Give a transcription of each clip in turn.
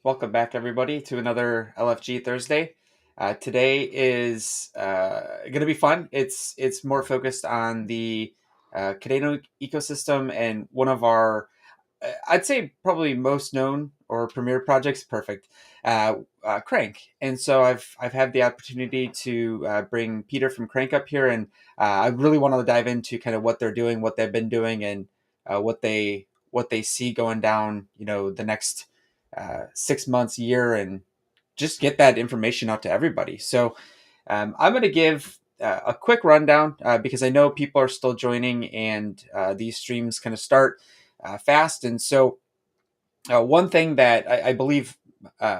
Welcome back, everybody, to another LFG Thursday. Today is going to be fun. It's more focused on the Kadena ecosystem and one of our, I'd say, probably most known or premier projects. Perfect, Crank. And so I've had the opportunity to bring Peter from Crank up here, and I really want to dive into kind of what they're doing, what they've been doing, and what they see going down. The next 6 months, year, and just get that information out to everybody. So I'm going to give a quick rundown because I know people are still joining, and these streams kind of start fast. And so one thing that I believe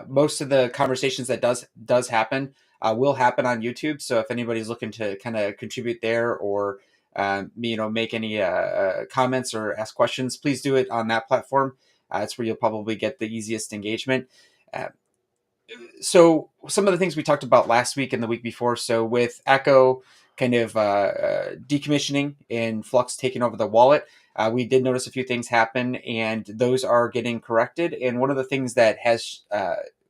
most of the conversations that does happen will happen on YouTube. So if anybody's looking to kind of contribute there or make any comments or ask questions, please do it on that platform. It's where you'll probably get the easiest engagement. Uh, so some of the things we talked about last week and the week before. So with Echo kind of decommissioning and Flux taking over the wallet, we did notice a few things happen, and those are getting corrected. And one of the things that has,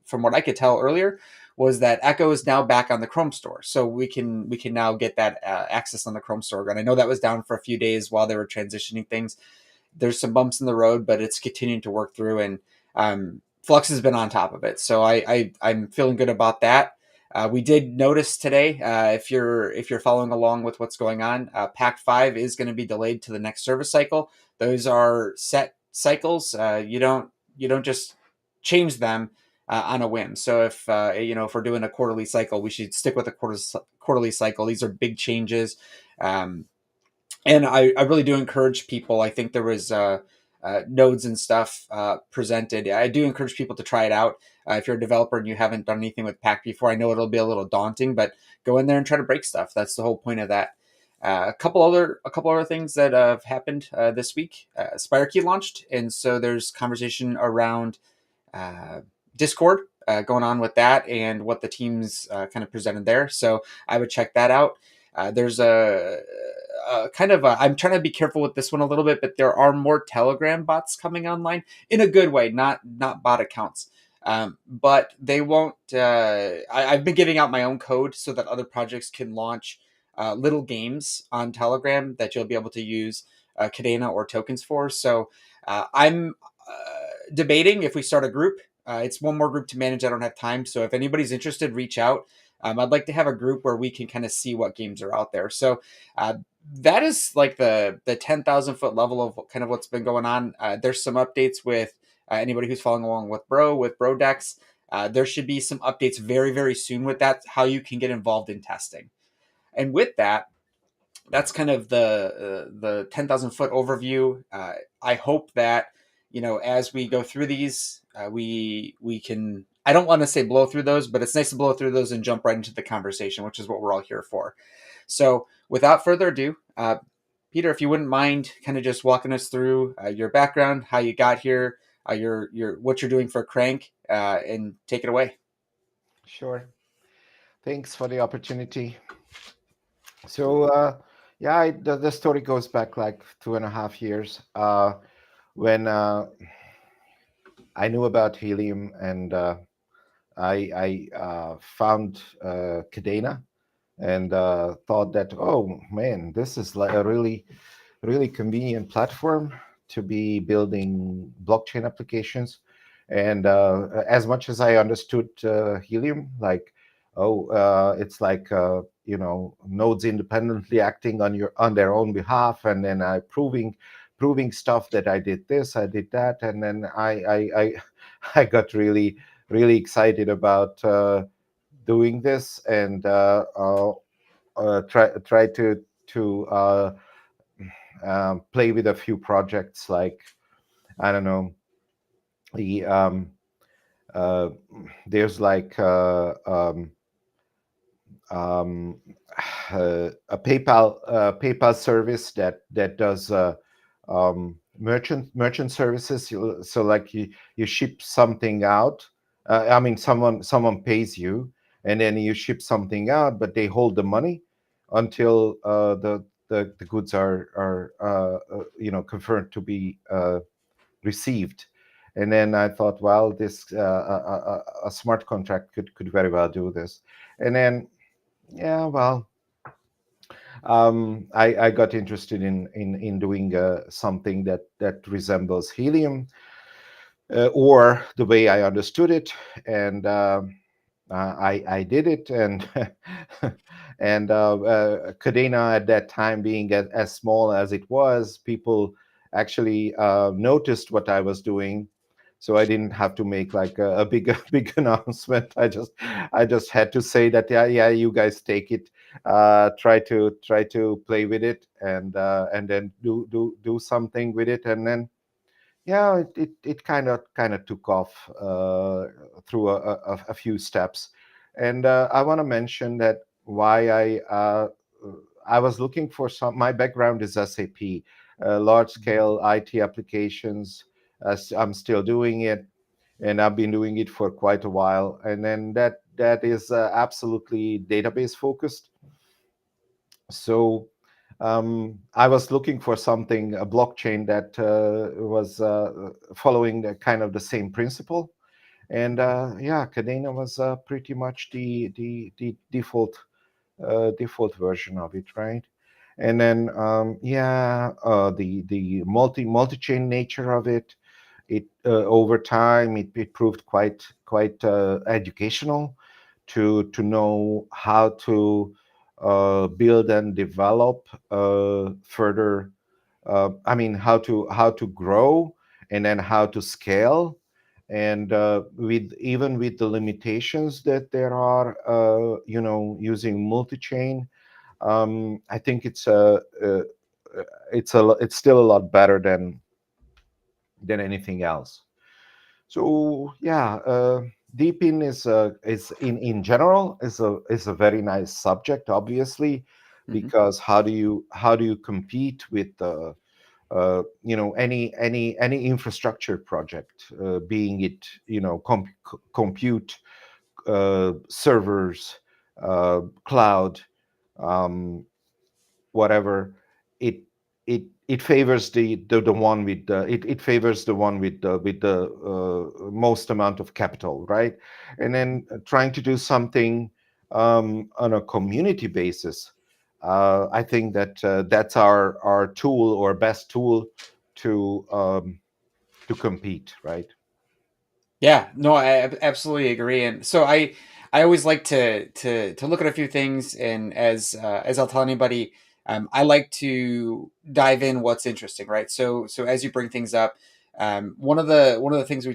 from what I could tell earlier, was that Echo is now back on the Chrome store, so we can now get that access on the Chrome store. And I know that was down for a few days while they were transitioning things. There's some bumps in the road, but it's continuing to work through, and Flux has been on top of it. So I'm feeling good about that. We did notice today, if you're following along with what's going on, Pack 5 is going to be delayed to the next service cycle. Those are set cycles. You don't just change them on a whim. So if we're doing a quarterly cycle, we should stick with a quarterly cycle. These are big changes. And I really do encourage people. I think there was nodes and stuff presented. I do encourage people to try it out. If you're a developer and you haven't done anything with Pack before, I know it'll be a little daunting, but go in there and try to break stuff. That's the whole point of that. A couple other things that have happened this week. SpireKey launched, and so there's conversation around uh, Discord going on with that and what the teams kind of presented there. So I would check that out. There's I'm trying to be careful with this one a little bit, but there are more Telegram bots coming online in a good way, not bot accounts. But they won't. I've been giving out my own code so that other projects can launch little games on Telegram that you'll be able to use Kadena or tokens for. So I'm debating if we start a group. It's one more group to manage. I don't have time. So if anybody's interested, reach out. I'd like to have a group where we can kind of see what games are out there. So that is like the 10,000 foot level of kind of what's been going on. There's some updates with anybody who's following along with Brodex. There should be some updates very, very soon with that, how you can get involved in testing. And with that, that's kind of the 10,000 foot overview. I hope that as we go through these, we can. I don't want to say blow through those, but it's nice to blow through those and jump right into the conversation, which is what we're all here for. So, without further ado, Peter, if you wouldn't mind, kind of just walking us through your background, how you got here, your what you're doing for Crank, and take it away. Sure. Thanks for the opportunity. So, yeah, the story goes back like 2.5 years when I knew about helium, and I found Kadena, and thought that, oh man, this is like a really convenient platform to be building blockchain applications. And as much as I understood helium, like, it's like nodes independently acting on their own behalf, and then I proving stuff that I did this, I did that, and then I I got really excited about doing this, and try to play with a few projects, like, I don't know, the uh, there's like um, a PayPal service that does merchant services. So like you ship something out. I mean, someone pays you, and then you ship something out, but they hold the money until the goods are confirmed to be received. And then I thought, well, this a smart contract could very well do this. And then, yeah, well, I got interested in doing something that resembles helium, or the way I understood it, and I did it, and and Kadena at that time being as small as it was, people actually noticed what I was doing, so I didn't have to make like a big a big announcement. I just had to say that, yeah, yeah, you guys take it, try to play with it, and then do something with it, and then yeah, it kind of took off through a few steps. And I want to mention that why I was looking for some. My background is SAP, large scale IT applications. I'm still doing it, and I've been doing it for quite a while. And then that is absolutely database focused. So I was looking for something, a blockchain that was following the kind of the same principle. And yeah, Kadena was pretty much the default version of it, right? And then yeah, the multi-chain nature of it, it over time it proved quite educational to know how to build and develop further. I mean, how to grow, and then how to scale, and with even with the limitations that there are, using multi-chain. I think it's still a lot better than anything else. So yeah, deepin is in general is a very nice subject, obviously, Hmm. because how do you compete with any infrastructure project, being it compute, servers, cloud, um, whatever. It it it favors the one with it favors the one with the most amount of capital, right? And then trying to do something on a community basis, I think that that's our tool, or best tool to compete, right? Yeah, no, absolutely agree. And so I always like to look at a few things, and as I'll tell anybody, I like to dive in what's interesting, right? So as you bring things up, one of the things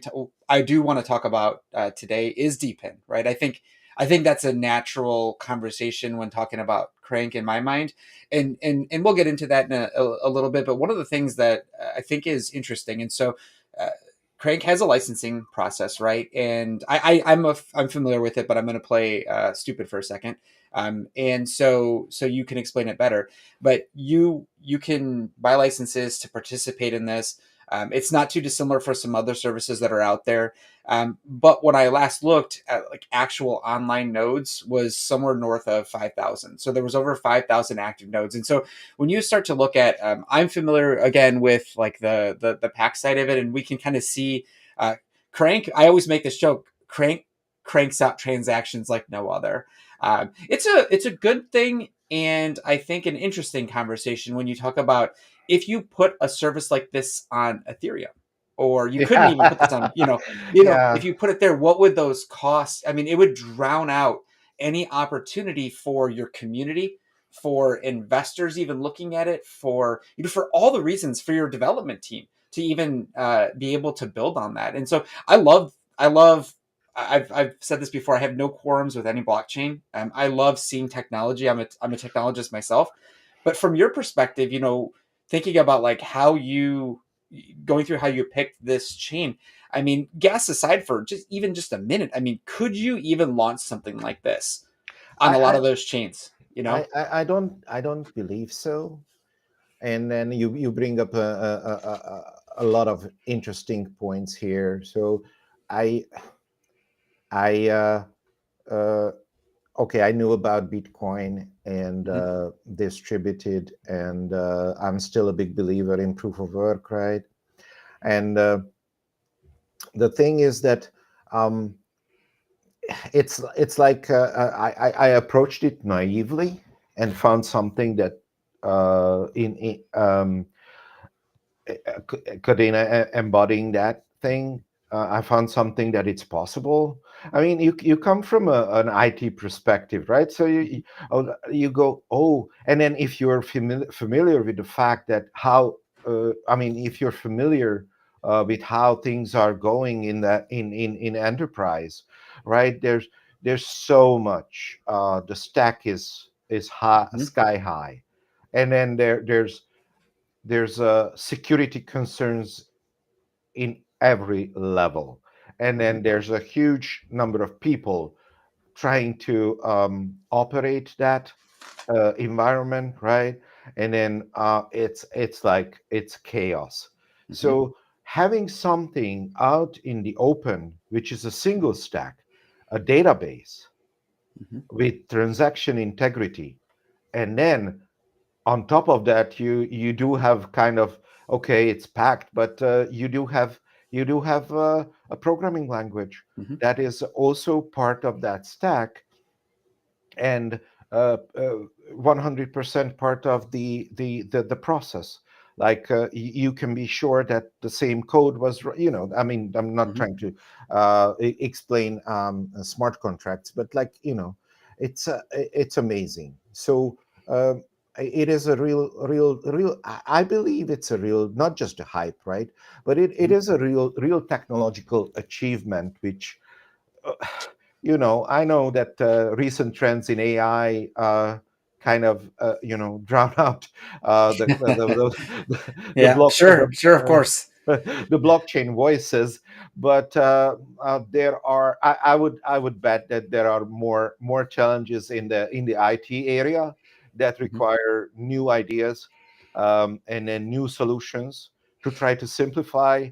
I do want to talk about today is DPIN, right? I think that's a natural conversation when talking about Crank in my mind, and we'll get into that in a little bit. But one of the things that I think is interesting, and so. Uh, Crank has a licensing process, right? And I'm familiar with it, but I'm going to play stupid for a second. And so you can explain it better. But you can buy licenses to participate in this. It's not too dissimilar for some other services that are out there. But when I last looked at like actual online nodes, was somewhere north of 5,000. So there was over 5,000 active nodes. And so when you start to look at, I'm familiar again with like the pack side of it, and we can kind of see uh, Crank. I always make this joke. Crank cranks out transactions like no other. It's a good thing, and I think an interesting conversation when you talk about if you put a service like this on Ethereum, or you couldn't Yeah. even put this on, Yeah. if you put it there, what would those costs? I mean, it would drown out any opportunity for your community, for investors even looking at it, for all the reasons for your development team to even be able to build on that. And so I love. I've said this before. I have no quorums with any blockchain. I love seeing technology. I'm a technologist myself, but from your perspective, thinking about like how you going through how you picked this chain. I mean, gas aside for just a minute. I mean, could you even launch something like this on I a lot I of those chains? I don't believe so. And then you bring up a lot of interesting points here. So I I uh, okay, I knew about Bitcoin and Mhm. distributed, and I'm still a big believer in proof of work, right? And The thing is that um, it's like I approached it naively and found something that in Kadena embodying that thing. I found something that it's possible. I mean, you come from an IT perspective, right? So you go, oh, and then if you're familiar with the fact that how I mean, if you're familiar with how things are going in that in enterprise, right? There's so much. The stack is high, Hmm. sky high, and then there's security concerns in every level, and Hmm. then there's a huge number of people trying to operate that environment, right? And then it's like it's chaos. Hmm. So having something out in the open, which is a single stack, a database Hmm. with transaction integrity, and then on top of that you do have kind of, okay, it's packed, but you do have a programming language Hmm. that is also part of that stack, and 100% part of the process. Like you can be sure that the same code was, I mean, I'm not Hmm. trying to explain smart contracts, but like, it's amazing. So it is a real. I believe it's a real, not just a hype, right? But it Hmm. is a real technological achievement, which uh, I know that recent trends in AI kind of, drown out the Yeah, block sure, sure, of course. the blockchain voices, but there are. I would bet that there are more challenges in the IT area that Hmm. require new ideas, and then new solutions to try to simplify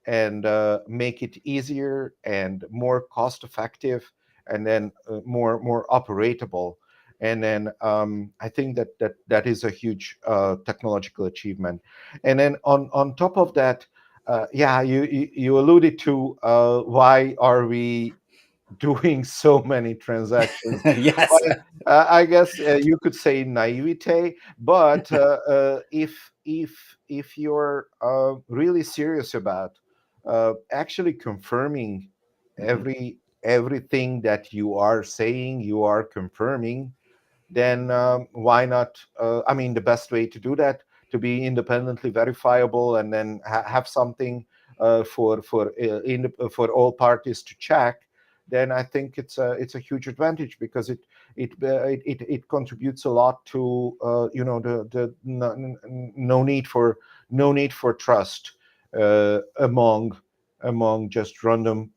and make it easier and more cost effective, and then more operatable. And then I think that is a huge technological achievement. And then on top of that, yeah, you alluded to why are we doing so many transactions. Yes. Well, I guess you could say naivete, but if you're really serious about actually confirming Hmm. everything that you are saying, you are confirming, then why not? I mean, the best way to do that, to be independently verifiable, and then have something for all parties to check. Then I think it's a huge advantage, because it contributes a lot to the no need for trust among just random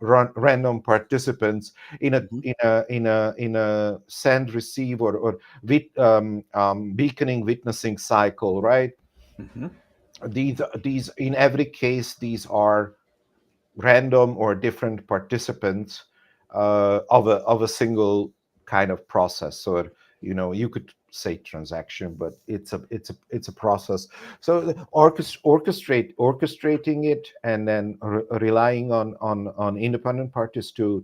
participants in a Hmm. in a in a in a send receive or beaconing witnessing cycle, right? Hmm. These in every case, these are random or different participants of a single kind of process. So you could say transaction, but it's a process. So the orchestrating it, and then relying on independent parties to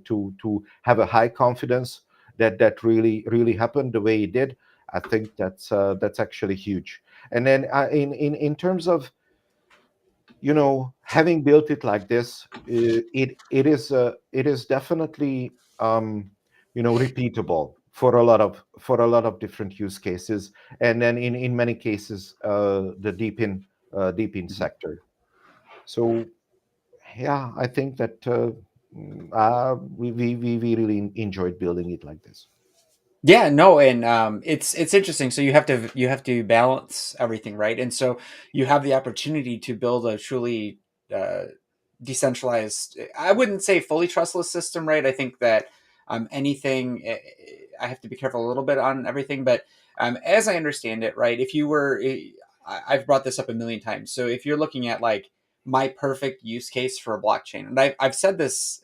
have a high confidence that really happened the way it did. I think that's actually huge. And then in terms of having built it like this, it is definitely repeatable for a lot of different use cases, and then in many cases the deep in Hmm. sector. So yeah, I think that we really enjoyed building it like this. Yeah, no, and it's interesting. So you have to balance everything, right? And so you have the opportunity to build a truly uh, decentralized. I wouldn't say fully trustless system, right? I think that anything. I have to be careful a little bit on everything, but as I understand it, right? If you were, I've brought this up a million times. So if you're looking at like my perfect use case for a blockchain, and I've said this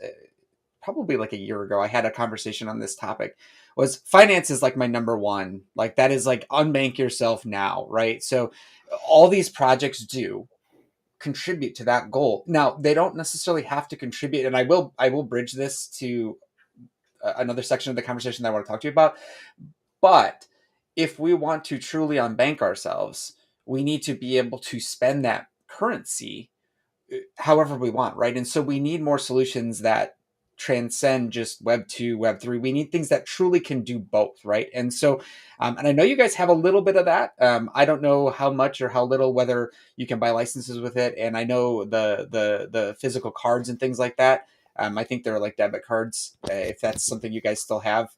probably like a year ago, I had a conversation on this topic. Was finance is like my number one. Like that is like unbank yourself now, right? So all these projects do. contribute to that goal. Now, they don't necessarily have to contribute, and I will bridge this to another section of the conversation that I want to talk to you about. But if we want to truly unbank ourselves, we need to be able to spend that currency however we want, right? And so we need more solutions that transcend just Web 2, Web 3. We need things that truly can do both, right? And so, and I know you guys have a little bit of that. I don't know how much or how little, whether you can buy licenses with it. And I know the physical cards and things like that. I think they're like debit cards, if that's something you guys still have.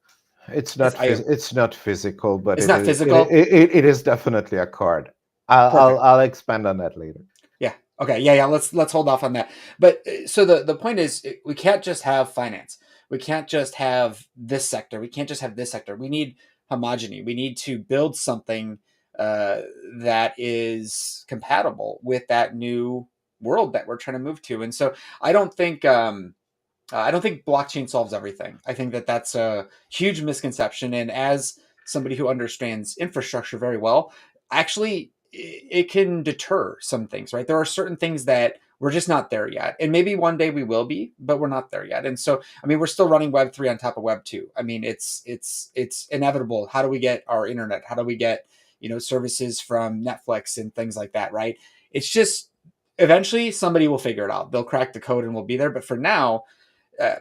Because I It's not physical, but It's not physical. it is definitely a card. Perfect. I'll expand on that later. Yeah. Okay. Yeah. Yeah. Let's hold off on that. But so the point is, we can't just have finance. We can't just have this sector. We can't just have this sector. We need homogeny. We need to build something uh, that is compatible with that new world that we're trying to move to. And so I don't think blockchain solves everything. I think that that's a huge misconception. And as somebody who understands infrastructure very well, actually, it can deter some things, right? There are certain things that we're just not there yet. And maybe one day we will be, but we're not there yet. And so, I mean, we're still running Web 3 on top of Web 2. I mean, it's inevitable. How do we get our internet? How do we get, services from Netflix and things like that, right? It's just eventually somebody will figure it out. They'll crack the code and we'll be there. But for now,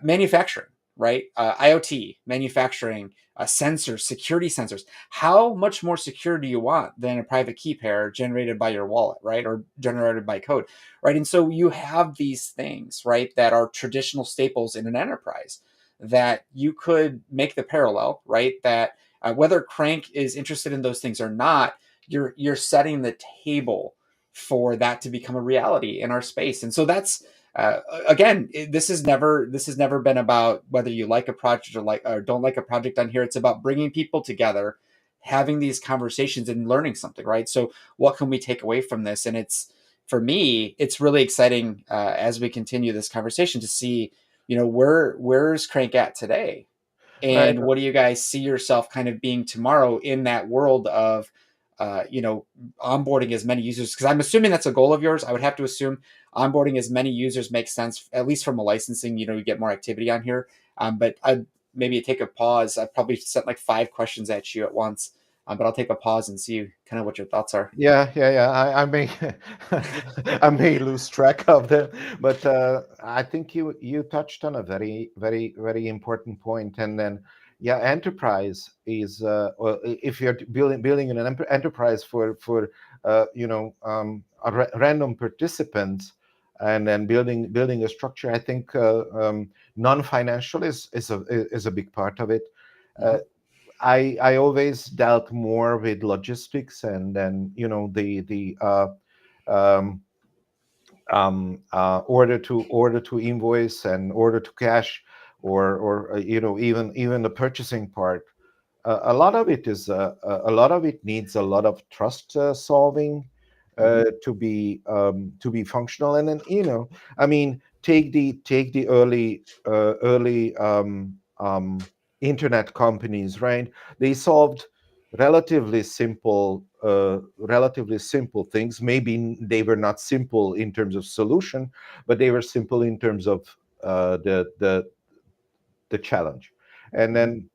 manufacturing, right? IoT, manufacturing, sensors, security sensors. How much more secure do you want than a private key pair generated by your wallet, right? Or generated by code, right? And so you have these things, right, that are traditional staples in an enterprise that you could make the parallel, right? That whether Crank is interested in those things or not, you're setting the table for that to become a reality in our space. And so that's again, this has never been about whether you like a project or don't like a project on here. It's about bringing people together, having these conversations and learning something, right? So what can we take away from this? And it's, for me, it's really exciting as we continue this conversation to see, where's Crank at today, Right. and what do you guys see yourself kind of being tomorrow in that world of onboarding as many users, because I'm assuming that's a goal of yours. I would have to assume onboarding as many users makes sense, at least from a licensing. You get more activity on here. But I maybe take a pause. I probably sent like 5 questions at you at once, but I'll take a pause and see kind of what your thoughts are. Yeah. I may I may lose track of them, but I think you touched on a very important point. And then, yeah, enterprise is well, if you're building an enterprise for random participants, and then building a structure. I think non-financial is a big part of it. Uh, Mhm. I always dealt more with logistics, and then the um, order to invoice and order to cash, or even the purchasing part. A lot of it is a lot of it needs a lot of trust solving Mhm. to be functional. And then, I mean, take the early internet companies, right? They solved relatively simple things. Maybe they were not simple in terms of solution, but they were simple in terms of the challenge. And Mhm. then,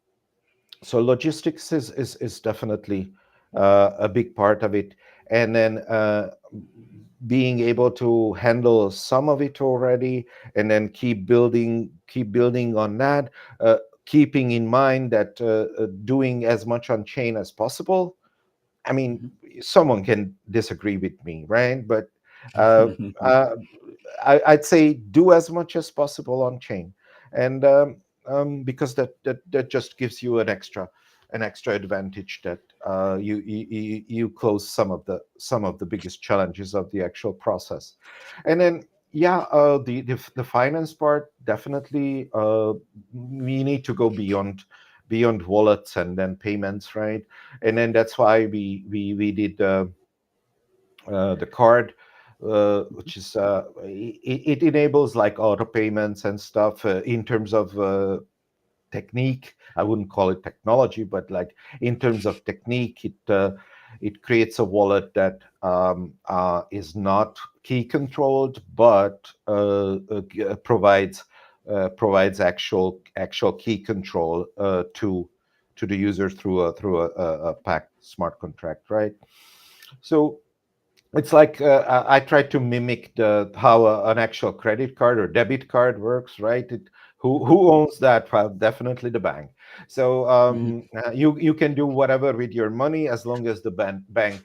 so logistics is definitely a big part of it. And then being able to handle some of it already, and then keep building on that, keeping in mind that doing as much on chain as possible. I mean, Mhm. someone can disagree with me, right? But uh, uh, I'd say do as much as possible on chain, and because that just gives you an extra advantage, that you close some of the biggest challenges of the actual process. And then, yeah, the finance part, definitely we need to go beyond wallets and then payments, right? And then that's why we did the card, which is it enables like auto payments and stuff in terms of technique. I wouldn't call it technology, but like in terms of technique, it creates a wallet that is not key controlled, but provides actual key control to the user through a packed smart contract, right? So it's like I try to mimic the how an actual credit card or debit card works, right? Who owns that? Well, definitely the bank. So Mhm. you can do whatever with your money as long as the bank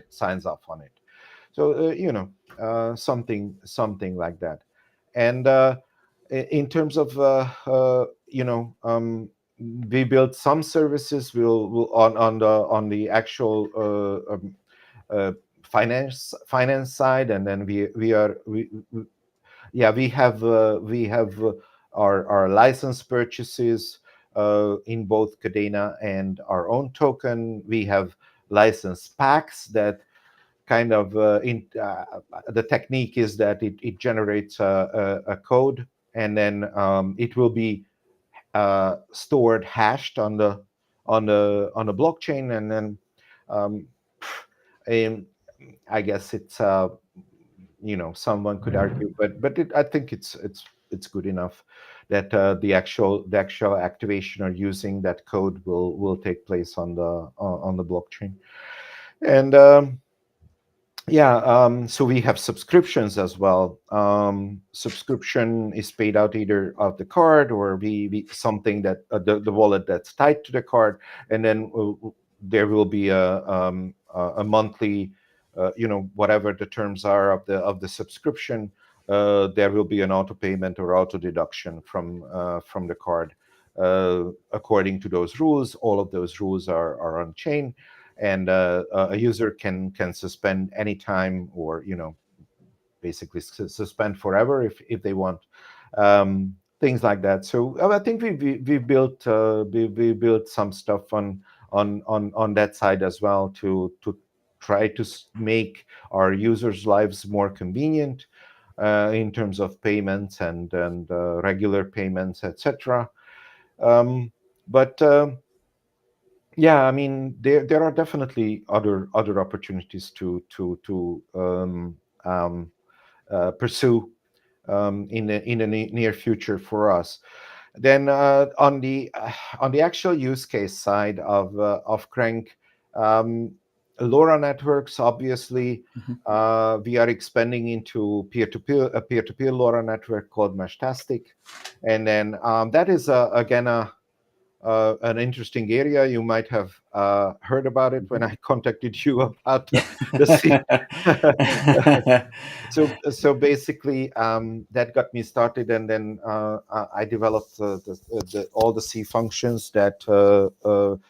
signs off on it. So something like that. And in terms of we built some services will on the actual uh, finance side, and then we have our license purchases in both Kadena and our own token. We have license packs that kind of the technique is that it generates a code, and then it will be stored hashed on the blockchain, and then um, and I guess it's someone could argue, but I think it's good enough that the actual activation or using that code will take place on the blockchain. And yeah, so we have subscriptions as well. Subscription is paid out either of the card, or we something that the wallet that's tied to the card, and then there will be a monthly, whatever the terms are of the subscription. There will be an auto payment or auto deduction from the card, according to those rules. All of those rules are on chain, and a user can suspend anytime, or basically suspend forever if they want, things like that. So I think we built some stuff on that side as well, to try to make our users' lives more convenient in terms of payments and regular payments, etc. But yeah, I mean, there are definitely other opportunities to pursue in the near future for us. Then on the actual use case side of Crank, um, LoRa networks, obviously, Mhm. we are expanding into peer-to-peer LoRa network called Meshtastic, and then that is again an interesting area. You might have heard about it when Mhm. I contacted you about the C. So basically, that got me started, and then I developed all the C functions that are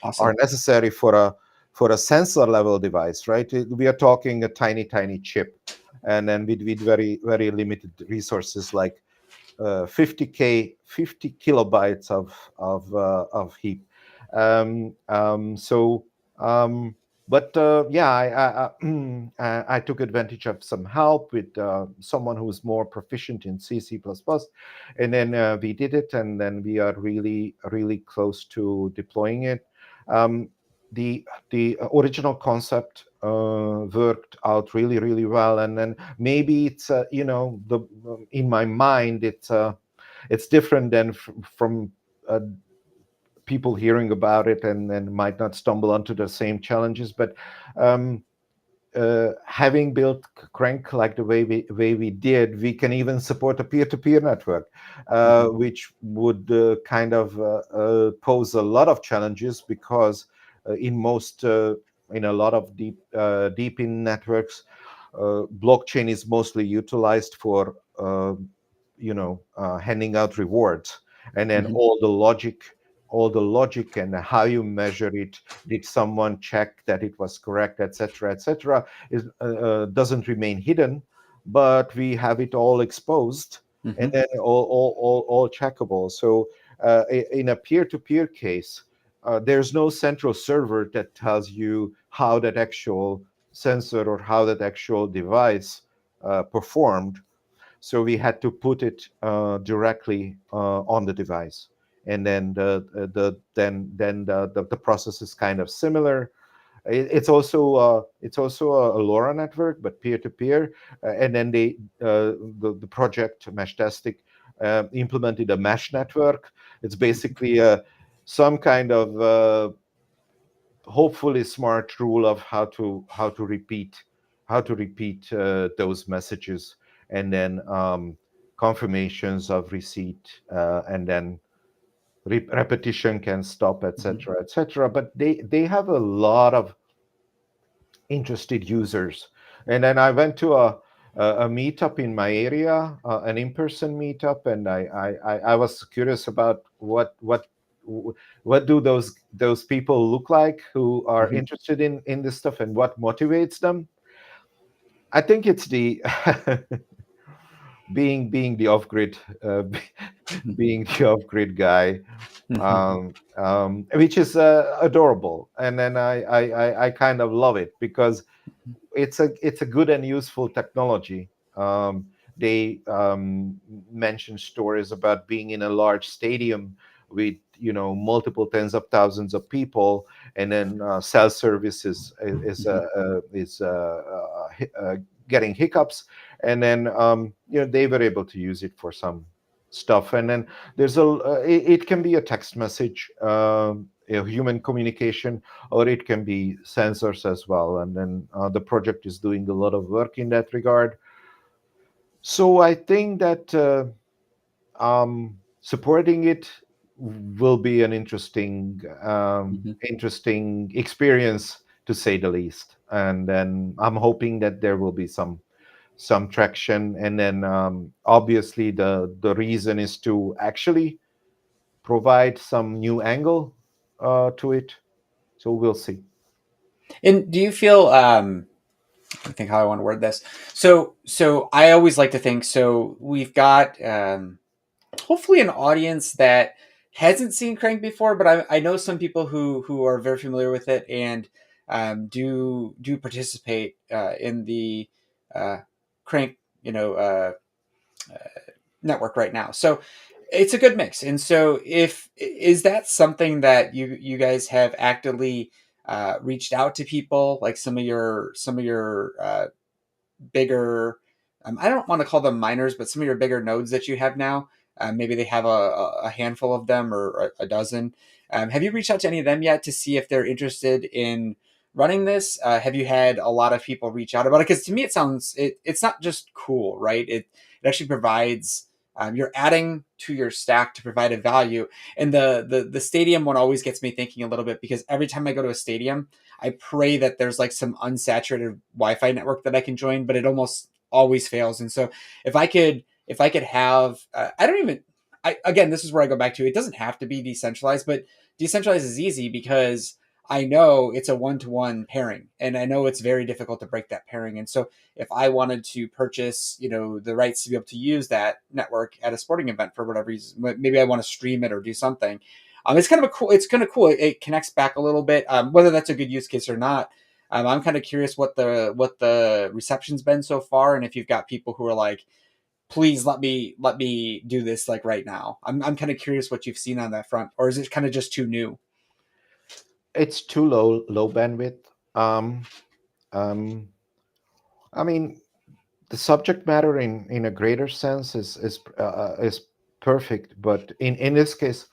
Awesome. necessary for a sensor level device. Right, we are talking a tiny chip, and then with very very limited resources, like 50 kilobytes of heap. So, um, but yeah, I took advantage of some help with someone who's more proficient in C++, and then we did it, and then we are really really close to deploying it. Um, the original concept worked out really really well, and then maybe it's the in my mind it's different than from uh, people hearing about it, and might not stumble onto the same challenges, but um, having built Crank like the way we did, we can even support a peer-to-peer network, Mhm. which would kind of pose a lot of challenges, because in a lot of deep in networks, blockchain is mostly utilized for handing out rewards, and then Mhm. all the logic and how you measure it, did someone check that it was correct, etc., is doesn't remain hidden, but we have it all exposed, and Mhm. then all checkable. So in a peer-to-peer case, there's no central server that tells you how that actual sensor or how that actual device performed. So we had to put it directly on the device, and then the process is kind of similar. it's also a LoRa network, but peer to peer. And then the project Meshtastic implemented a mesh network. It's basically some kind of hopefully smart rule of how to repeat those messages, and then confirmations of receipt, and then repetition can stop, Mhm. etc., etc. But they have a lot of interested users. And then I went to a meetup in my area, an in-person meetup, and I was curious about what do those people look like who are Mhm. interested in this stuff, and what motivates them. I think it's the being the off-grid, being the off-grid guy, which is adorable. And then I kind of love it because it's a good and useful technology. They mention stories about being in a large stadium with multiple tens of thousands of people, and then cell service Mhm. is getting hiccups, and then they were able to use it for some stuff. And then it can be a text message, human communication, or it can be sensors as well. And then the project is doing a lot of work in that regard. So I think that supporting it will be an Mhm. interesting experience, to say the least. And then I'm hoping that there will be some traction. And then obviously the reason is to actually provide some new angle to it. So we'll see. And do you feel I think how I want to word this. So I always like to think so we've got hopefully an audience that hasn't seen Crank before, but I know some people who are very familiar with it and do participate in the uh, Crank network right now. So it's a good mix. And so if is that something that you guys have actively reached out to people like some of your bigger I don't want to call them miners, but some of your bigger nodes that you have now, maybe they have a handful of them or a dozen. Have you reached out to any of them yet to see if they're interested in running this? Have you had a lot of people reach out about it? Because to me it sounds it's not just cool, right? It actually provides you're adding to your stack to provide a value. And the stadium one always gets me thinking a little bit because every time I go to a stadium, I pray that there's like some unsaturated Wi-Fi network that I can join, but it almost always fails. And so if I could have, I don't even. Again, this is where I go back to. It doesn't have to be decentralized, but decentralized is easy because I know it's a one-to-one pairing, and I know it's very difficult to break that pairing. And so, if I wanted to purchase, the rights to be able to use that network at a sporting event for whatever reason, maybe I want to stream it or do something. It's kind of a cool. It's kind of cool. It connects back a little bit. Whether that's a good use case or not, I'm kind of curious what the reception's been so far, and if you've got people who are like, please let me do this like right now. I'm kind of curious what you've seen on that front, or is it kind of just too new? It's too low bandwidth. Um, I mean, the subject matter in a greater sense is perfect, but in this case,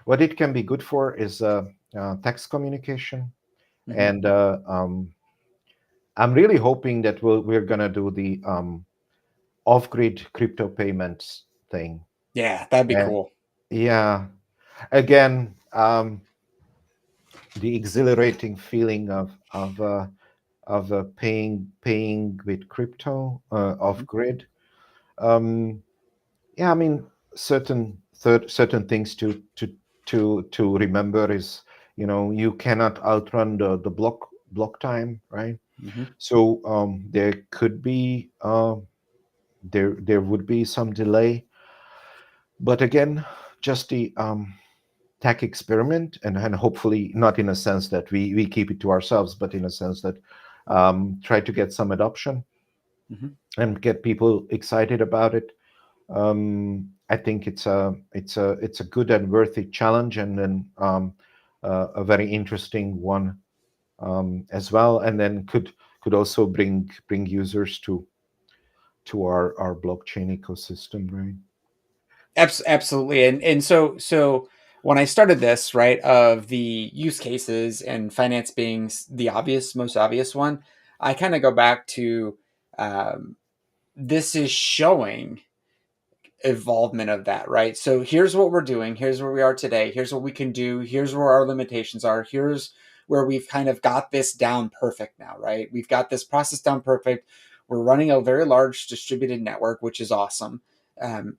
what it can be good for is text communication. Hmm. And I'm really hoping that we're gonna do the off-grid crypto payments thing. Yeah, that'd be And cool. yeah, again, the exhilarating feeling of paying with crypto Hmm. off grid. Um, yeah, I mean, certain things to remember is, you cannot outrun the block time, right? Hmm. So there could be there would be some delay, but again, just the tech experiment, and hopefully not in a sense that we keep it to ourselves, but in a sense that try to get some adoption Hmm. and get people excited about it. I think it's a good and worthy challenge, and then a very interesting one as well, and then could also bring users to our blockchain ecosystem, right? Absolutely. And so when I started this, right, of the use cases and finance being the most obvious one, I kind of go back to um, this is showing involvement of that, right? So here's what we're doing, here's where we are today, here's what we can do, here's where our limitations are, here's where we've kind of got this down perfect now, right? We've got this process down perfect. We're running a very large distributed network, which is awesome. And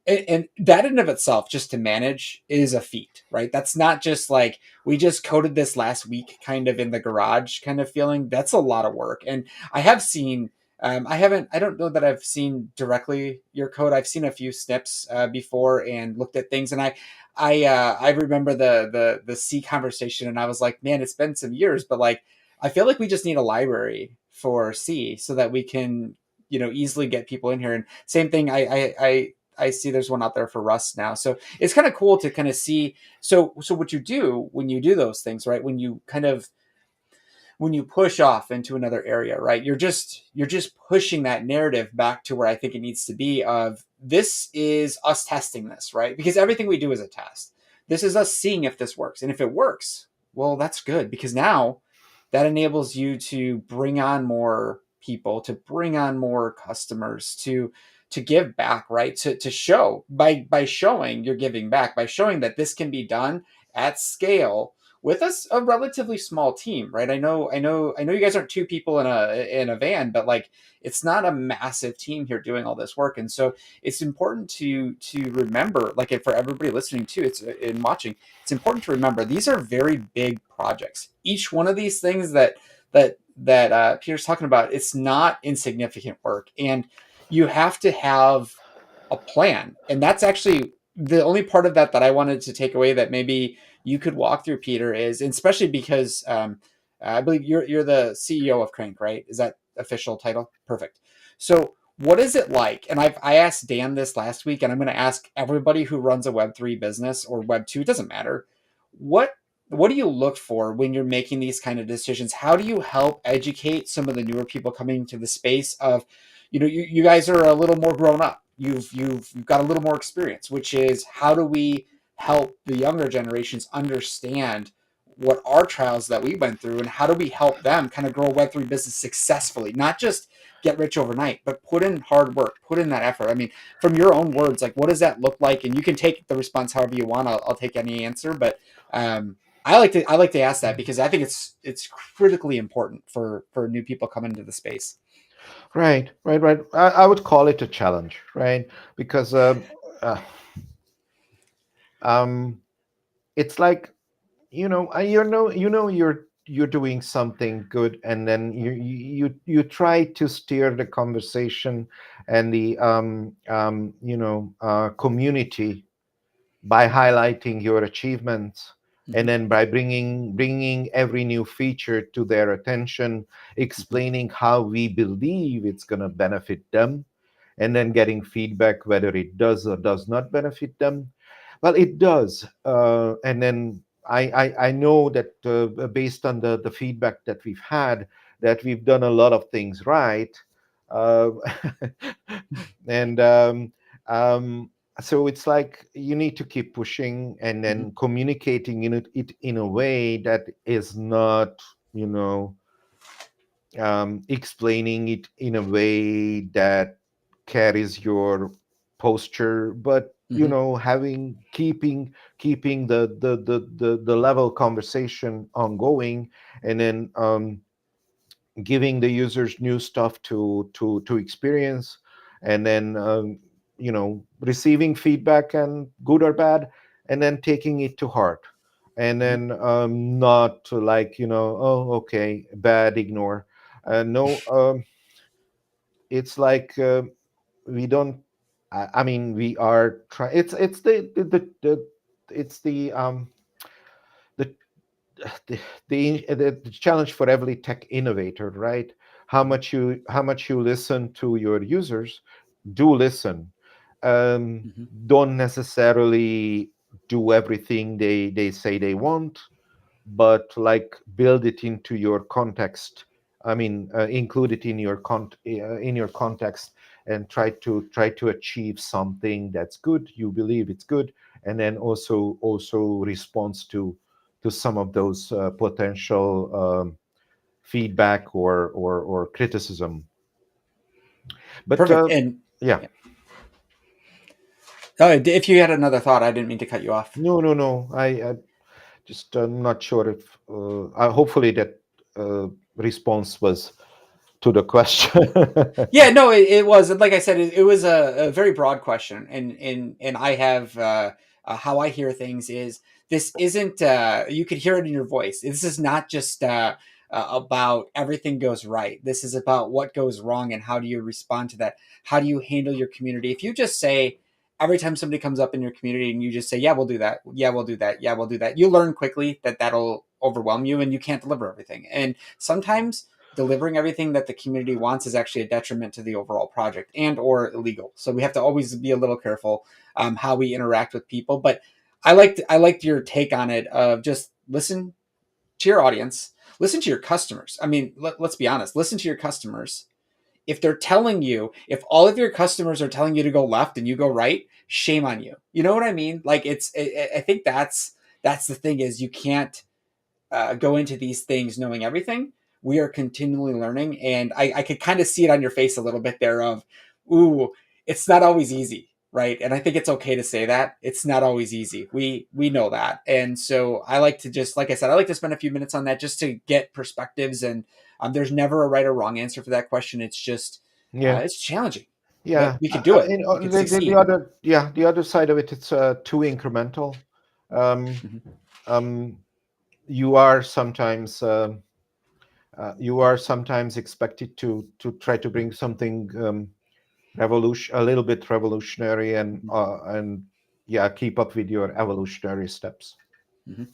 that in of itself, just to manage, is a feat, right? That's not just like we just coded this last week, kind of in the garage, kind of feeling. That's a lot of work, and I have seen I haven't. I don't know that I've seen directly your code. I've seen a few snips before and looked at things, and I remember the C conversation, and I was like, man, it's been some years, but like, I feel like we just need a library for C so that we can, easily get people in here. And same thing. I see there's one out there for Rust now, so it's kind of cool to kind of see. So what you do when you do those things, right? When you push off into another area, right, you're just pushing that narrative back to where I think it needs to be, of this is us testing this, right? Because everything we do is a test. This is us seeing if this works, and if it works, well, that's good, because now that enables you to bring on more people, to bring on more customers, to give back, right? To show, by showing you're giving back, by showing that this can be done at scale with us, a relatively small team, right? I know you guys aren't two people in a van, but like, it's not a massive team here doing all this work. And so it's important to remember, like, for everybody listening too, it's in watching, it's important to remember these are very big projects. Each one of these things that Peter's talking about, it's not insignificant work, and you have to have a plan. And that's actually the only part of that I wanted to take away, that maybe you could walk through, Peter, is, and especially because I believe you're the CEO of Crank, right? Is that official title? Perfect. So what is it like? And I asked Dan this last week, and I'm going to ask everybody who runs a Web3 business or Web2, it doesn't matter. What what do you look for when you're making these kind of decisions? How do you help educate some of the newer people coming to the space of, you guys are a little more grown up. You've got a little more experience, which is, how do we help the younger generations understand what our trials that we went through, and how do we help them kind of grow a Web3 business successfully, not just get rich overnight, but put in hard work, put in that effort. I mean, from your own words, like, what does that look like? And you can take the response however you want. I'll take any answer, but um, I like to ask that, because I think it's critically important for new people coming into the space. Right, right, right. I would call it a challenge, right? Because uh, um, it's like, you're doing something good, and then you try to steer the conversation and the community by highlighting your achievements, and Hmm. then by bringing every new feature to their attention, Hmm. explaining how we believe it's going to benefit them, and then getting feedback whether it does or does not benefit them. Well, it does, and then I know that, based on the feedback that we've had, that we've done a lot of things right, uh, and so it's like you need to keep pushing, and Hmm. then communicating it in a way that is not, you know explaining it in a way that carries your posture, but Hmm. having keeping the level conversation ongoing, and then giving the users new stuff to experience, and then receiving feedback, and good or bad, and then taking it to heart, and Hmm. then not to, like, oh, okay, bad, ignore. No, it's like, we don't. I mean, we are trying. It's the it's the the, the challenge for every tech innovator, right? How much you listen to your users. Do listen. um, Hmm. don't necessarily do everything they say they want. but like build it into your context. I mean, include it in your context, and try to achieve something that's good. You believe it's good, and then also response to some of those potential feedback or criticism. But Perfect. And yeah, yeah. If you had another thought, I didn't mean to cut you off. no. I just not sure if hopefully that response was to the question. Yeah, no, it was like I said, it was a very broad question, and I have how I hear things is this isn't you could hear it in your voice. This is not just about everything goes right. This is about what goes wrong and how do you respond to that. How do you handle your community? If you just say every time somebody comes up in your community and you just say, "Yeah, we'll do that. Yeah, we'll do that. Yeah, we'll do that," you learn quickly that that'll overwhelm you and you can't deliver everything. And sometimes delivering everything that the community wants is actually a detriment to the overall project and or illegal. So we have to always be a little careful how we interact with people. But I liked your take on it of just listen to your audience, listen to your customers. I mean, let's be honest, listen to your customers. If they're telling you, if all of your customers are telling you to go left and you go right, shame on you. You know what I mean? Like I think that's the thing is you can't go into these things knowing everything. We are continually learning, and I could kind of see it on your face a little bit there of, ooh, it's not always easy, right? And I think it's okay to say that it's not always easy. We know that, and so I like to just, like I said, I like to spend a few minutes on that just to get perspectives. And there's never a right or wrong answer for that question. It's just Yeah, it's challenging, but yeah. we could do it. We could The succeed. other, yeah, the other side of it, it's too incremental. Um, Mm-hmm. um, you are sometimes expected to try to bring something a little bit revolutionary, and yeah, keep up with your evolutionary steps. Mm-hmm.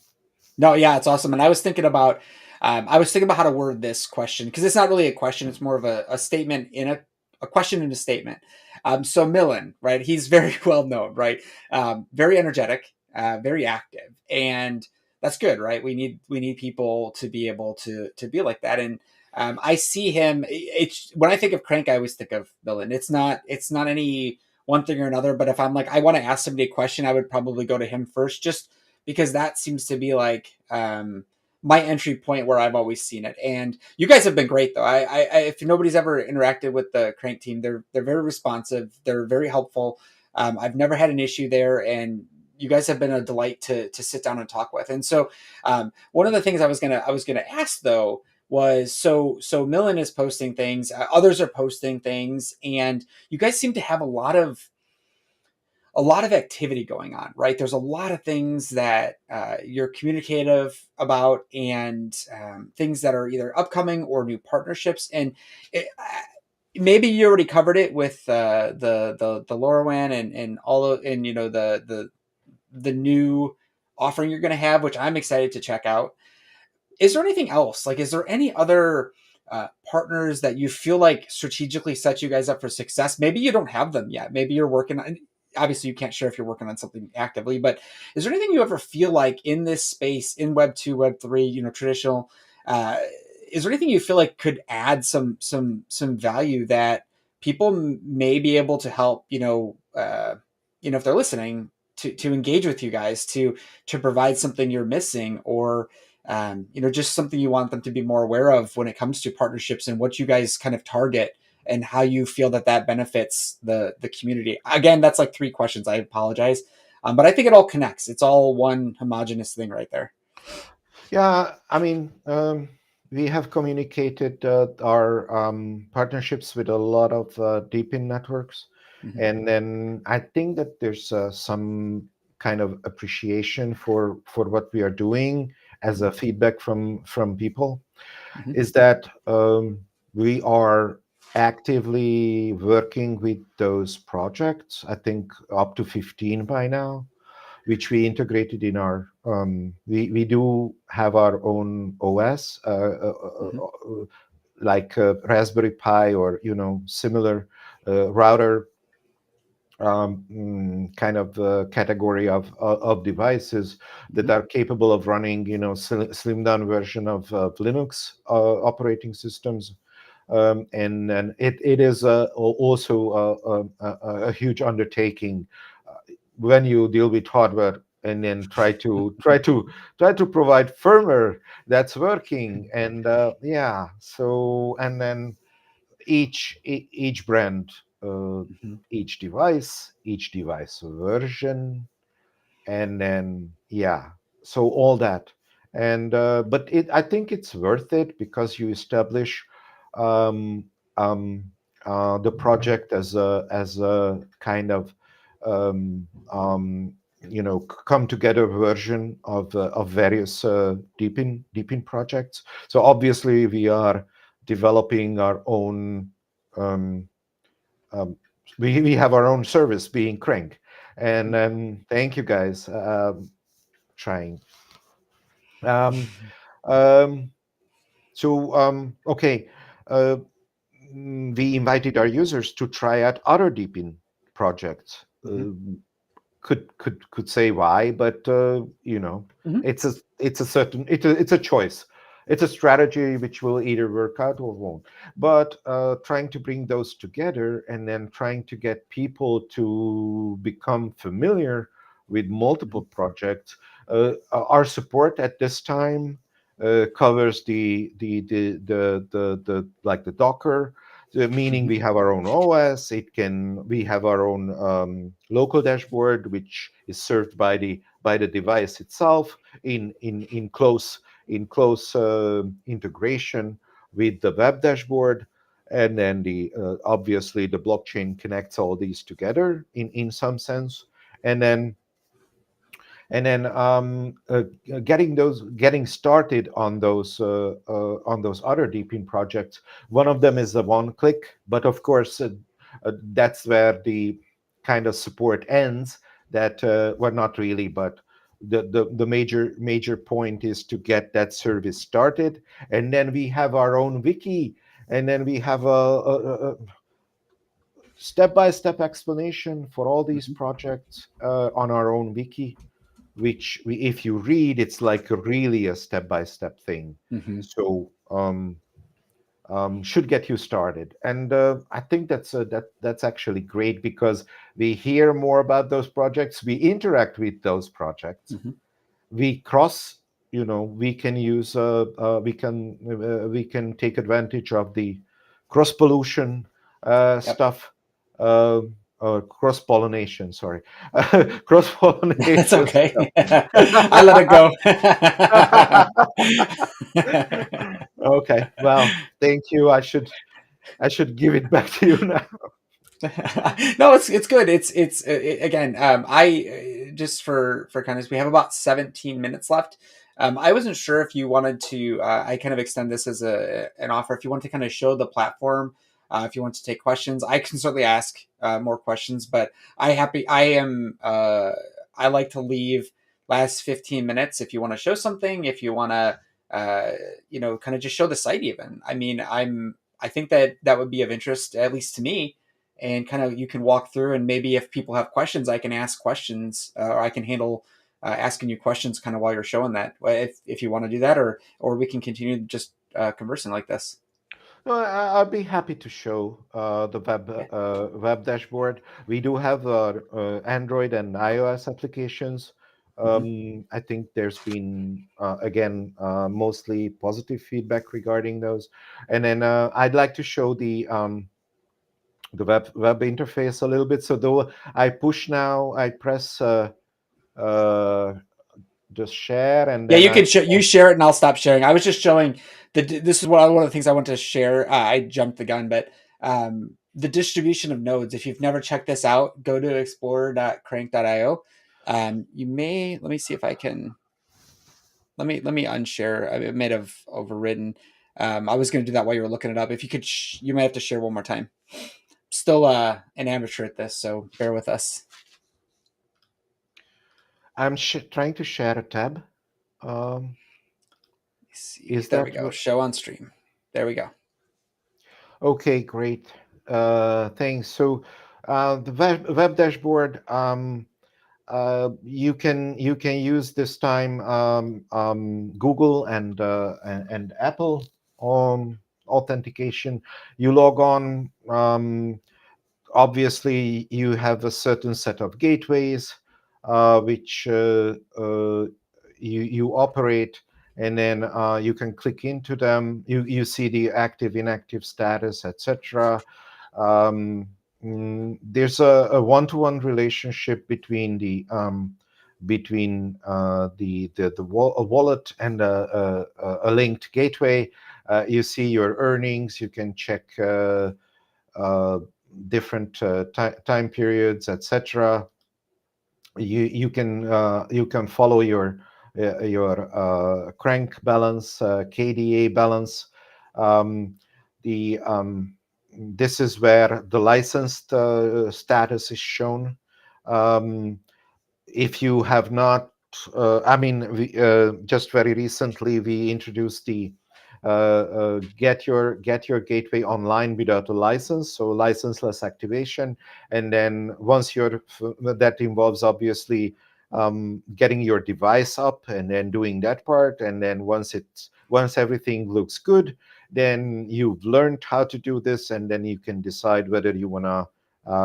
No, yeah, it's awesome. And I was thinking about how to word this question because it's not really a question; it's more of a statement in a question in a statement. So Millen, right? He's very well known, right? Very energetic, very active, and that's good, right? We need people to be able to be like that. And I see him. It's when I think of Crank, I always think of Millen. It's not any one thing or another. But if I'm like, I want to ask somebody a question, I would probably go to him first, just because that seems to be like my entry point where I've always seen it. And you guys have been great though. If nobody's ever interacted with the Crank team, they're very responsive. They're very helpful. I've never had an issue there, and you guys have been a delight to sit down and talk with. And so one of the things I was gonna ask though was so Millen is posting things, others are posting things, and you guys seem to have a lot of activity going on, right? There's a lot of things that you're communicative about, and things that are either upcoming or new partnerships. And maybe you already covered it with the LoRaWAN and all of, and the new offering you're going to have, which I'm excited to check out. Is there anything else? Like, is there any other partners that you feel like strategically set you guys up for success? Maybe you don't have them yet. Maybe you're working on. Obviously, you can't share if you're working on something actively, but is there anything you ever feel like in this space, in Web 2, Web 3, traditional? Uh, is there anything you feel like could add some value that people may be able to help? If they're listening to engage with you guys to provide something you're missing, or just something you want them to be more aware of when it comes to partnerships and what you guys kind of target and how you feel that benefits the community. Again, that's like three questions. I apologize, but I think it all connects. It's all one homogenous thing right there. Yeah, I mean, we have communicated our partnerships with a lot of deep-in networks, Mm-hmm. and then I think that there's some kind of appreciation for what we are doing as a feedback from people. Mm-hmm. Is that we are actively working with those projects. I think up to 15 by now, which we integrated in our we do have our own OS Mm-hmm. like Raspberry Pi or similar router kind of category of devices that Hmm. are capable of running, slim down version of Linux operating systems. And it is also a huge undertaking when you deal with hardware and then try to provide firmware that's working. And yeah, so and then each brand, uh, Hmm. each device version, and then yeah, so all that. And but I think it's worth it because you establish um, um, the project as a kind of um, um, come together version of various deepin projects. So obviously we are developing our own um, um, we have our own service being Crank. And thank you guys trying. Um, um, okay, uh, we invited our users to try out other Deepin projects. Hmm. Could say why, but Hmm. it's a choice. It's a strategy which will either work out or won't. But trying to bring those together and then trying to get people to become familiar with multiple projects. Our support at this time covers the like the Docker, meaning Hmm. we have our own OS. We have our own local dashboard, which is served by the device itself in close integration with the web dashboard. And then the obviously the blockchain connects all these together in some sense. And then getting started on those other Deepin projects. One of them is the one click, but of course that's where the kind of support ends. That well, not really, but the major point is to get that service started. And then we have our own wiki, and then we have a step-by-step explanation for all these Hmm. projects on our own wiki, which if you read, it's like really a step-by-step thing. Hmm. So should get you started. And I think that's actually great because we hear more about those projects, we interact with those projects, Hmm. we cross, we can use we can take advantage of the cross pollution Yep. stuff, uh, cross pollination, sorry, cross That's pollination okay. stuff. I let it go. Okay, well, thank you. I should give it back to you now. No, it's good. Again. I just for kind of we have about 17 minutes left. I wasn't sure if you wanted to. I kind of extend this as an offer. If you want to kind of show the platform, if you want to take questions, I can certainly ask more questions. But I am. I like to leave last 15 minutes if you want to show something. If you want to, kind of just show the site. Even. I mean, I think that that would be of interest, at least to me, and kind of you can walk through, and maybe if people have questions I can ask questions, or I can handle asking you questions kind of while you're showing that, if you want to do that, or we can continue just conversing like this. No, I'll be happy to show the Yeah. web dashboard. We do have Android and iOS applications. Hmm. I think there's been again mostly positive feedback regarding those. And then I'd like to show the web interface a little bit. So though I push now, I press uh, just share, and Yeah, then you I can you share it and I'll stop sharing. I was just showing this is one of the things I want to share. I jumped the gun, but the distribution of nodes, if you've never checked this out, go to explorer.crank.io. You may, let me see if I can, let me unshare. I might have overridden. I was going to do that while you were looking it up. If you could, you might have to share one more time. Still an amateur at this, so bear with us. I'm trying to share a tab. Let's see. Is There we that go. Show on stream. There we go. okay? Great. Thanks. So The web dashboard, you can use this time Google and Apple authentication. You log on. Obviously, you have a certain set of gateways which you operate, and then you can click into them. You see the active inactive status, etc. There's a one-to-one relationship between a wallet and a linked gateway. You see your earnings. You can check uh, different time periods, etc. You can follow your crank balance, KDA balance. Um, the This is where the licensed status is shown. Um, if you have not, just very recently we introduced the get your gateway online without a license, so licenseless activation. And then once you're that involves obviously getting your device up and then doing that part. And then once everything looks good, then you've learned how to do this, and then you can decide whether you want to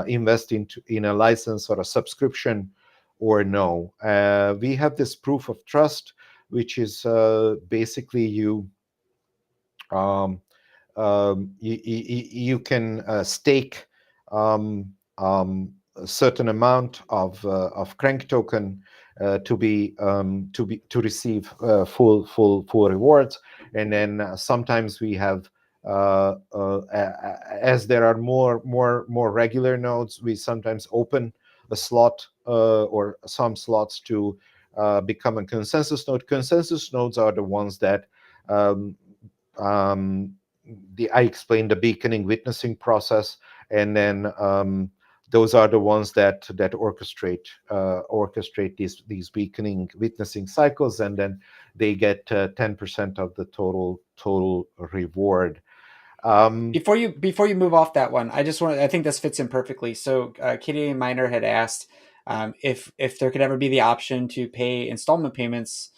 invest in a license or a subscription or no. We have this proof of trust, which is basically um, you can stake um, a certain amount of crank token to receive full rewards. And then sometimes we have as there are more regular nodes, we sometimes open a slot or some slots to become a consensus node. Consensus nodes are the ones that um, um, I explained the beaconing witnessing process, and then those are the ones that orchestrate these beaconing witnessing cycles, and then they get 10% of the total reward. Um, Before you move off that one, I think this fits in perfectly. So Kitty Miner had asked if there could ever be the option to pay installment payments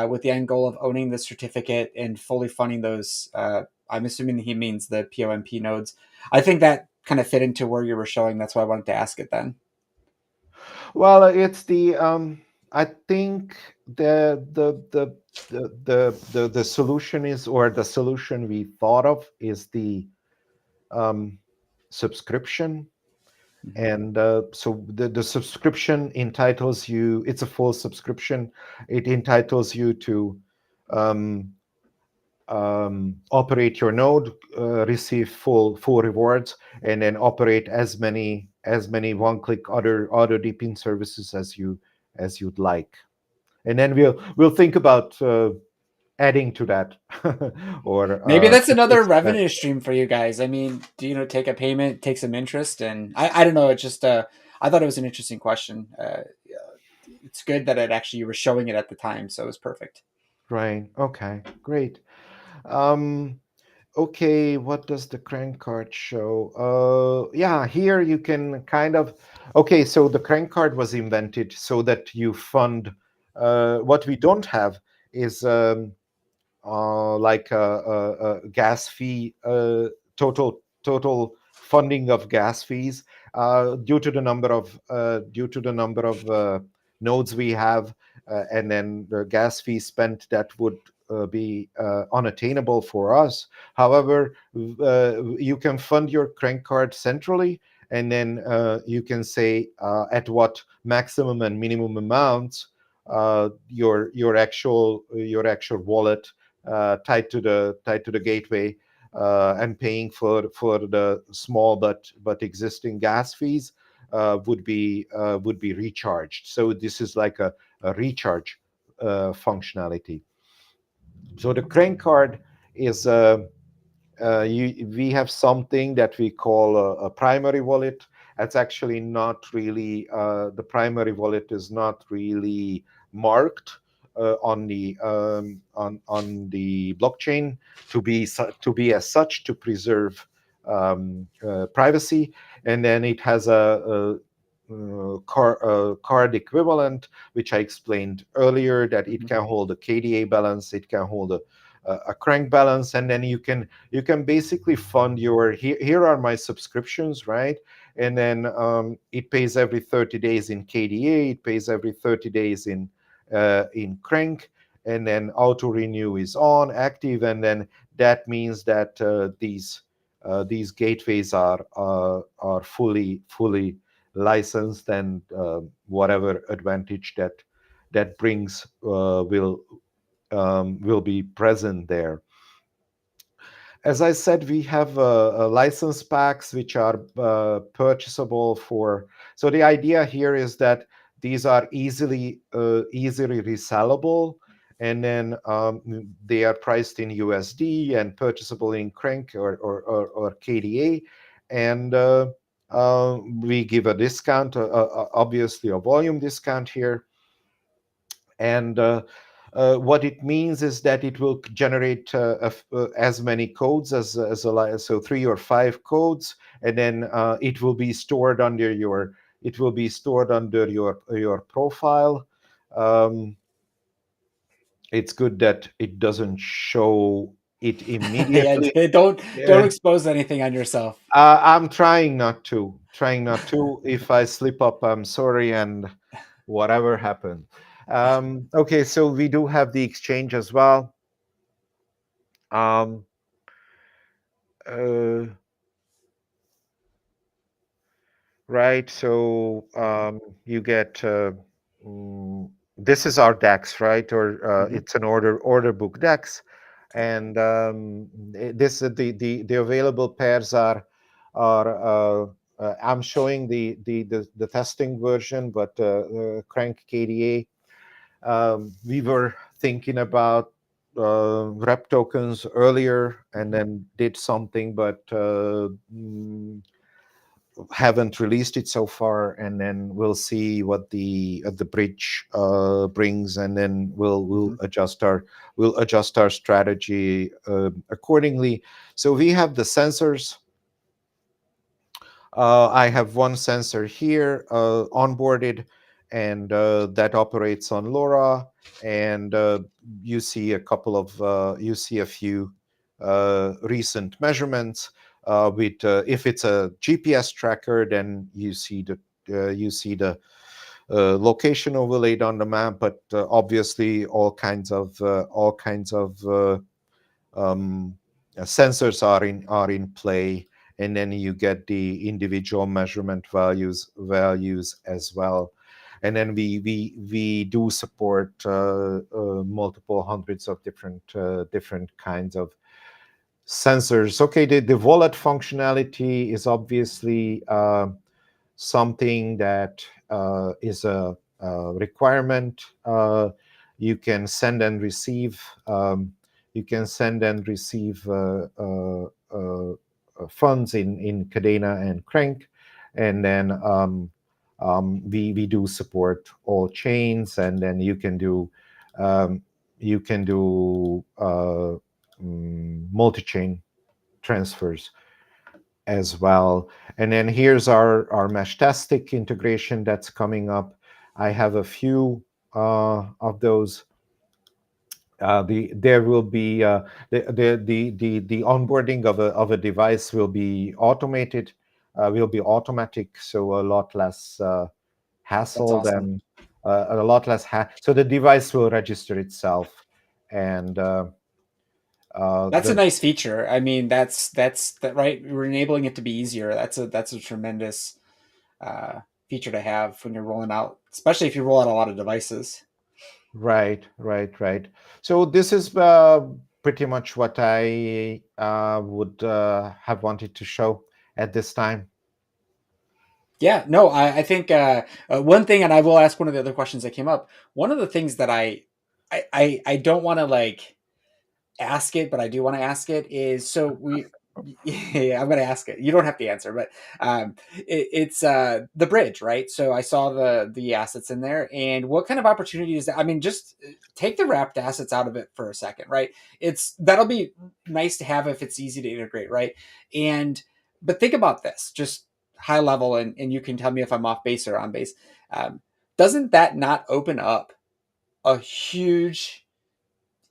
with the end goal of owning the certificate and fully funding those. I'm assuming he means the POMP nodes. I think that kind of fit into where you were showing. That's why I wanted to ask it then. well, it's the I think the solution is, or the solution we thought of is the um, subscription. Mhm. And so the subscription entitles you, it's a full subscription. It entitles you to um, operate your node, receive full rewards, and then operate as many one-click other deepin services as you'd like. And then we'll think about adding to that or Maybe that's another expand. revenue stream for you guys. I mean, do you know take a payment, take some interest, and I don't know. It's just I thought it was an interesting question. It's good that it actually you were showing it at the time, so it was perfect. Right. Okay. Great. Um, okay, what does the crank card show? Yeah, here you can kind of. Okay, so the crank card was invented so that you fund. What we don't have is like a gas fee, total funding of gas fees due to the number of nodes we have, and then the gas fee spent that would be unattainable for us. However, you can fund your crank card centrally, and then you can say at what maximum and minimum amounts your actual wallet tied to the gateway and paying for the small but existing gas fees would be recharged. So this is like a recharge functionality. So the crank card is we have something that we call a primary wallet. That's actually not really the primary wallet is not really marked on the blockchain to be as such to preserve privacy. and then it has card equivalent, which I explained earlier, that it Mhm. can hold a KDA balance, it can hold a crank balance, and then you can basically fund your here are my subscriptions, right? And then it pays every 30 days in KDA, it pays every 30 days in crank, and then auto renew is on active, and then that means that these gateways are fully licensed, and whatever advantage that brings will be present there. As I said, we have license packs which are purchasable for. So the idea here is that these are easily resellable, and then they are priced in USD and purchasable in crank or KDA, and we give a discount, obviously a volume discount here, and what it means is that it will generate as many codes so 3 or 5 codes, and then it will be stored under your profile. Um, it's good that it doesn't show it Yeah, immediately. don't Yeah. expose anything on yourself. I'm trying not to. Trying not to. If I slip up, I'm sorry, and whatever happened. Okay, so we do have the exchange as well. Um, uh, right. So you get mm, this is our DEX, right? Or Mhm. it's an order book DEX, and this the available pairs are I'm showing the testing version, but Crank KDA. We were thinking about rep tokens earlier, and Mhm. then did something, but haven't released it so far. And then we'll see what the bridge brings, and then Mhm. we'll adjust our strategy accordingly. So we have the sensors. I have one sensor here onboarded, and that operates on LoRa. And you see a few recent measurements. With If it's a GPS tracker, then you see the location overlaid on the map. But obviously, all kinds of um, sensors are in play, and then you get the individual measurement values as well. And then we do support multiple hundreds of different kinds of sensors. Okay, the wallet functionality is obviously something that is a requirement. You can send and receive. You can send and receive funds in Kadena and Crank, and then we do support all chains, and then um, you can do multi-chain transfers as well. And then here's our Meshtastic integration that's coming up. I have a few of those. There will be the onboarding of a device will be automatic, so a lot less That's hassle awesome. than a lot less so the device will register itself, and That's a the nice feature. I mean, that's that right. We're enabling it to be easier. That's a tremendous uh, feature to have when you're rolling out, especially if you roll out a lot of devices. Right. So this is pretty much what I would have wanted to show at this time. Yeah, no, I think one thing, and I will ask one of the other questions that came up. One of the things that I don't want to like ask it, but I do want to ask it is so we. Yeah, I'm going to ask it. You don't have to answer, but it's the bridge, right? So I saw the assets in there, and what kind of opportunities? I mean, just take the wrapped assets out of it for a second, right? It's that'll be nice to have if it's easy to integrate, right? And but think about this, just high level, and you can tell me if I'm off base or on base. Um, doesn't that not open up a huge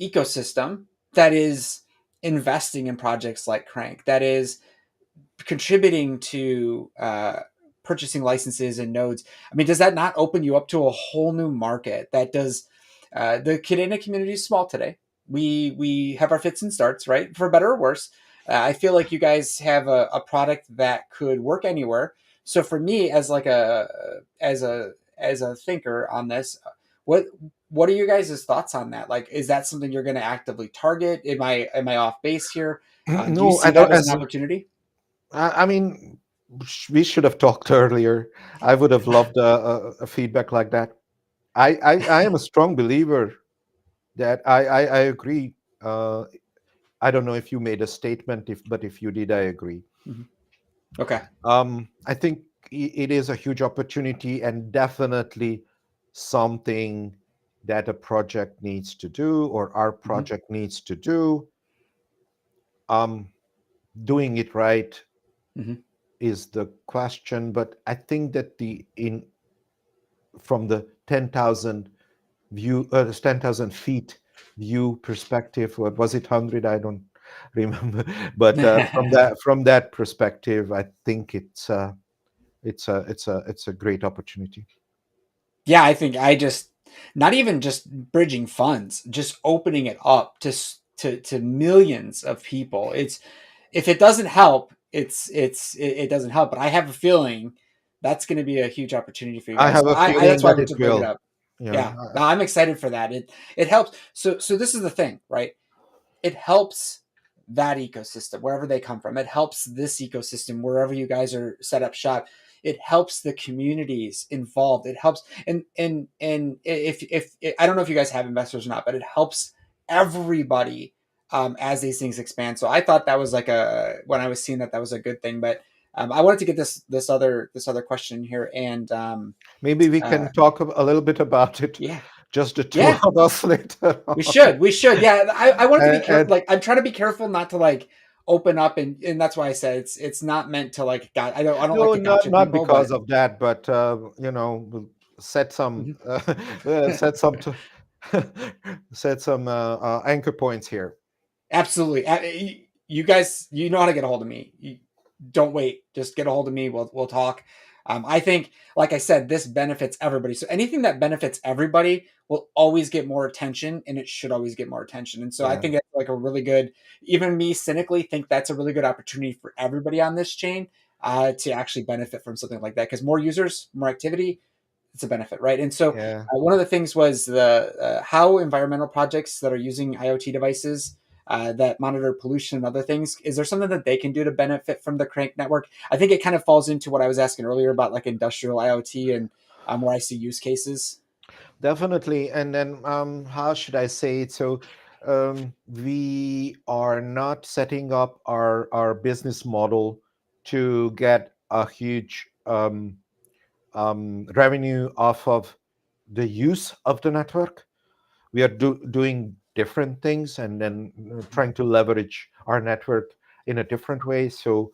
ecosystem that is investing in projects like Crank, that is contributing to purchasing licenses and nodes? I mean, does that not open you up to a whole new market? That does. The Kadena community is small today. We have our fits and starts, right? For better or worse. I feel like you guys have a product that could work anywhere. So for me, as like a thinker on this, what what are you guys' thoughts on that? Like, is that something you're going to actively target? Am I off base here? Do you No, I see that don't. as an As opportunity? I mean, we should have talked earlier. I would have loved a feedback like that. I am a strong believer that I agree. I don't know if you made a statement, if but if you did, I agree. Mhm. Okay. I think it is a huge opportunity and definitely something that a project needs to do or our Hmm. project needs to do. Um, Doing it right Hmm. is the question, but I think that the in from the 10,000 feet view perspective, what was it, 100? I don't remember, but from that perspective, I think it's a great opportunity. Yeah, I think I just not even just bridging funds, just opening it up to millions of people. It's if it doesn't help, it doesn't help. But I have a feeling that's going to be a huge opportunity for you I guys. have So a I feeling that's why I that wanted it to bring it will. up. Yeah, Yeah, no, I'm excited for that. It helps. So this is the thing, right? It helps that ecosystem wherever they come from. It helps this ecosystem wherever you guys are set up shop. It helps the communities involved. It helps, and if I don't know if you guys have investors or not, but it helps everybody as these things expand. So I thought that was like a when I was seeing that was a good thing. But I wanted to get this other question here, and maybe we uh, can talk a little bit about it, yeah, just the two yeah. of us later We on. should. We should. Yeah. I wanted to be careful. And Like I'm trying to be careful not to like open up and that's why I said it's not meant to like got I don't like no, to not gotcha not people, because but of that, but we'll set some Mhm. set some set some anchor points here. Absolutely. You guys, you know how to get a hold of me. Don't wait. Just get a hold of me. We'll talk. I think, like I said, this benefits everybody. So anything that benefits everybody will always get more attention, and it should always get more attention. And so I Yeah, think that's like a really good. Even me cynically think that's a really good opportunity for everybody on this chain to actually benefit from something like that because more users, more activity, it's a benefit, right? And so yeah. one of the things was the how environmental projects that are using IoT devices that monitor pollution and other things. Is there something that they can do to benefit from the Crank network? I think it kind of falls into what I was asking earlier about like industrial IoT and where I see use cases. Definitely. And then, how should I say it? So, we are not setting up our business model to get a huge revenue off of the use of the network. We are doing different things and then trying to leverage our network in a different way. So,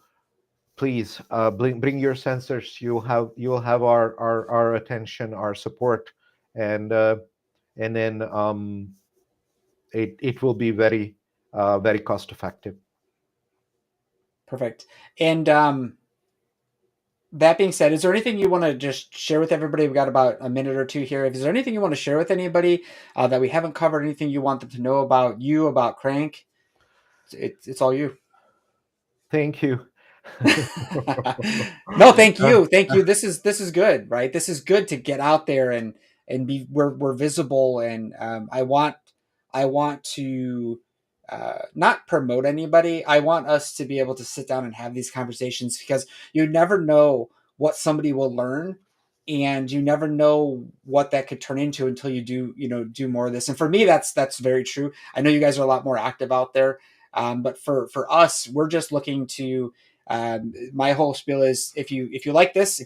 please bring your sensors. You'll have our attention, our support, and then it will be very cost effective. Perfect. And that being said, is there anything you want to just share with everybody? We've got about a minute or two here. Is there anything you want to share with anybody that we haven't covered? Anything you want them to know about you, about Crank? It's all you. Thank you. No, thank Uh, you, thank you. This is good, right? This is good to get out there and be we're visible, and I want to not promote anybody. I want us to be able to sit down and have these conversations because you never know what somebody will learn, and you never know what that could turn into until you do more of this. And for me, that's very true. I know you guys are a lot more active out there, but for us, we're just looking to my whole spiel is if you like this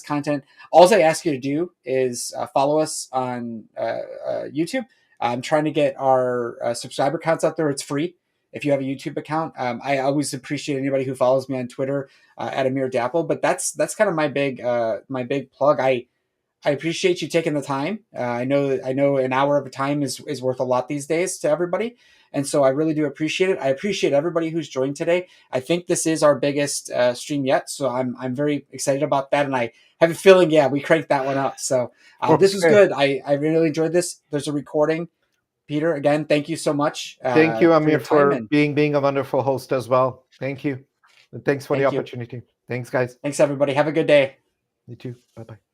content, all I ask you to do is follow us on YouTube. I'm trying to get our subscriber counts out there. It's free. if you have a YouTube account. I always appreciate anybody who follows me on Twitter at Amir Dapple. But that's kind of my big plug. I appreciate you taking the time. I know an hour of time is worth a lot these days to everybody, and so I really do appreciate it. I appreciate everybody who's joined today. I think this is our biggest stream yet, so I'm very excited about that, and I have a feeling, yeah, we cranked that one up. So this was Okay. good. I really enjoyed this. There's a recording. Peter, again, thank you so much Thank you, for Amir, your time, for and being a wonderful host as well. Thank you. And thanks for the thank you. opportunity. Thanks, guys. Thanks everybody. Have a good day. You too. Bye bye.